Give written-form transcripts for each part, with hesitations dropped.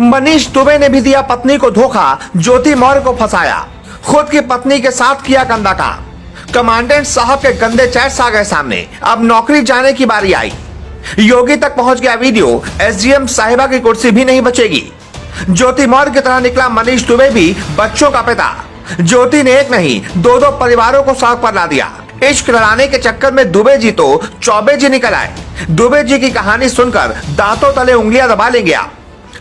मनीष दुबे ने भी दिया पत्नी को धोखा, ज्योति मौर्य को फंसाया, खुद की पत्नी के साथ किया गंदा काम। कमांडेंट साहब के गंदे चैट्स आ गए सामने, अब नौकरी जाने की बारी आई। योगी तक पहुंच गया वीडियो, एसडीएम साहिबा की कुर्सी भी नहीं बचेगी। ज्योति मौर्य की तरह निकला मनीष दुबे भी बच्चों का पिता। ज्योति ने एक नहीं दो परिवारों को सड़क पर ला दिया। इश्क लड़ाने के चक्कर में दुबे जी तो चौबे जी निकल आए। दुबे जी की कहानी सुनकर दांतों तले उंगलियां दबा लेंगे आप।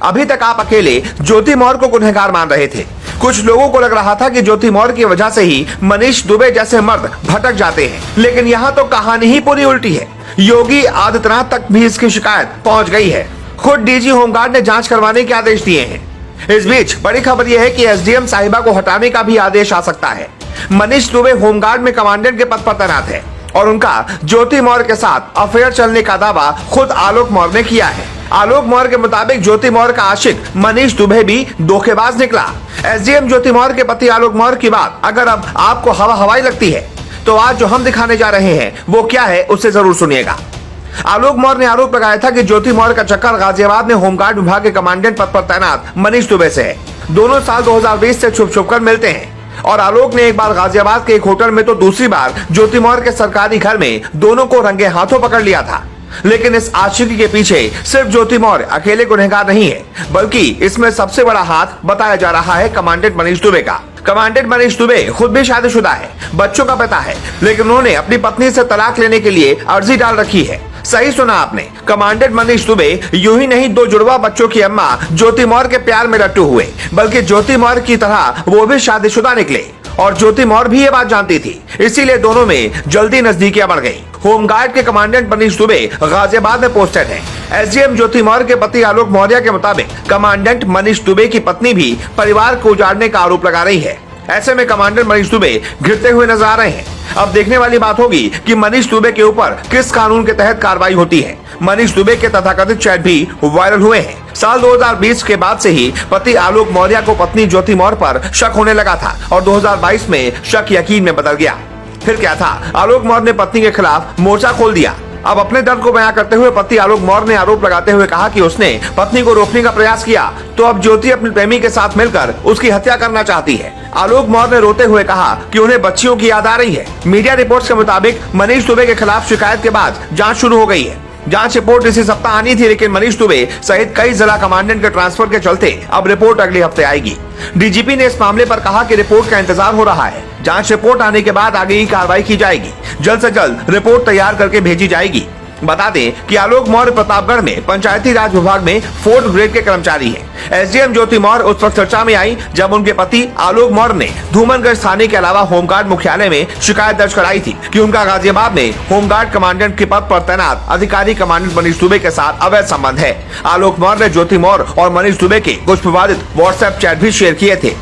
अभी तक आप अकेले ज्योति मौर्य को गुनहगार मान रहे थे। कुछ लोगों को लग रहा था कि ज्योति मौर्य की वजह से ही मनीष दुबे जैसे मर्द भटक जाते हैं, लेकिन यहाँ तो कहानी ही पूरी उल्टी है। योगी आदित्यनाथ तक भी इसकी शिकायत पहुंच गई है। खुद डीजी होमगार्ड ने जांच करवाने के आदेश दिए हैं। इस बीच बड़ी खबर यह है कि एसडीएम साहिबा को हटाने का भी आदेश आ सकता है। मनीष दुबे होमगार्ड में कमांडेंट के पद पर तैनात है और उनका ज्योति मौर्य के साथ अफेयर चलने का दावा खुद आलोक मौर्य ने किया है। आलोक मौर्य के मुताबिक ज्योति मौर्य का आशिक मनीष दुबे भी धोखेबाज निकला। एसडीएम ज्योति मौर्य के पति आलोक मौर्य की बात अगर अब आपको हवाई लगती है तो आज जो हम दिखाने जा रहे हैं वो क्या है उसे जरूर सुनिएगा। आलोक मौर्य ने आरोप लगाया था कि ज्योति मौर्य का चक्कर गाजियाबाद में होमगार्ड विभाग के कमांडेंट पद पर तैनात मनीष दुबे से है। दोनों साल 2020 से छुप कर मिलते हैं और आलोक ने एक बार गाजियाबाद के एक होटल में तो दूसरी बार ज्योति मौर्य के सरकारी घर में दोनों को रंगे हाथों पकड़ लिया था। लेकिन इस आशिकी के पीछे सिर्फ ज्योति मौर्य अकेले गुनहगार नहीं है, बल्कि इसमें सबसे बड़ा हाथ बताया जा रहा है कमांडेंट मनीष दुबे का। कमांडेंट मनीष दुबे खुद भी शादीशुदा है, बच्चों का पिता है, लेकिन उन्होंने अपनी पत्नी से तलाक लेने के लिए अर्जी डाल रखी है। सही सुना आपने, कमांडेंट मनीष दुबे यूं ही नहीं दो जुड़वा बच्चों की अम्मा ज्योति मौर्य के प्यार में लट्टू हुए, बल्कि ज्योति मौर्य की तरह वो भी शादीशुदा निकले और ज्योति मौर्य भी ये बात जानती थी। इसीलिए दोनों में जल्दी नजदीकियां बढ़ गई। होमगार्ड के कमांडेंट मनीष दुबे गाजियाबाद में पोस्टेड हैं। एसडीएम ज्योति मौर्य के पति आलोक मौर्य के मुताबिक कमांडेंट मनीष दुबे की पत्नी भी परिवार को उजाड़ने का आरोप लगा रही है। ऐसे में कमांडेंट मनीष दुबे घिरते हुए नजर आ रहे हैं। अब देखने वाली बात होगी कि मनीष दुबे के ऊपर किस कानून के तहत कार्रवाई होती है। मनीष दुबे के तथाकथित चैट भी वायरल हुए हैं। साल 2020 के बाद से ही पति आलोक मौर्य को पत्नी ज्योति मौर्य पर शक होने लगा था और 2022 में शक यकीन में बदल गया। फिर क्या था, आलोक मौर्य ने पत्नी के खिलाफ मोर्चा खोल दिया। अब अपने दर्द को बयां करते हुए पति आलोक मौर्य ने आरोप लगाते हुए कहा कि उसने पत्नी को रोकने का प्रयास किया तो अब ज्योति अपने प्रेमी के साथ मिलकर उसकी हत्या करना चाहती है। आलोक मौर्य ने रोते हुए कहा कि उन्हें बच्चियों की याद आ रही है। मीडिया रिपोर्ट्स के मुताबिक मनीष दुबे के खिलाफ शिकायत के बाद जांच शुरू हो गई है। जांच रिपोर्ट इसी सप्ताह आनी थी, लेकिन मनीष दुबे सहित कई जिला कमांडेंट के ट्रांसफर के चलते अब रिपोर्ट अगले हफ्ते आएगी। डीजीपी ने इस मामले पर कहा कि रिपोर्ट का इंतजार हो रहा है। जांच रिपोर्ट आने के बाद आगे की कार्रवाई की जाएगी। जल्द से जल्द रिपोर्ट तैयार करके भेजी जाएगी। बता दें कि आलोक मौर्य प्रतापगढ़ में पंचायती राज विभाग में 4th ग्रेड के कर्मचारी हैं। एसडीएम ज्योति मौर्य उस वक्त चर्चा में आई जब उनके पति आलोक मौर्य ने धूमनगढ़ थाने के अलावा होमगार्ड मुख्यालय में शिकायत दर्ज कराई थी कि उनका गाजियाबाद में होमगार्ड कमांडेंट के पद पर तैनात अधिकारी कमांडेंट मनीष दुबे के साथ अवैध संबंध है। आलोक मौर्य ने ज्योति मौर्य और मनीष दुबे के कुछ विवादित व्हाट्सएप चैट भी शेयर किए थे।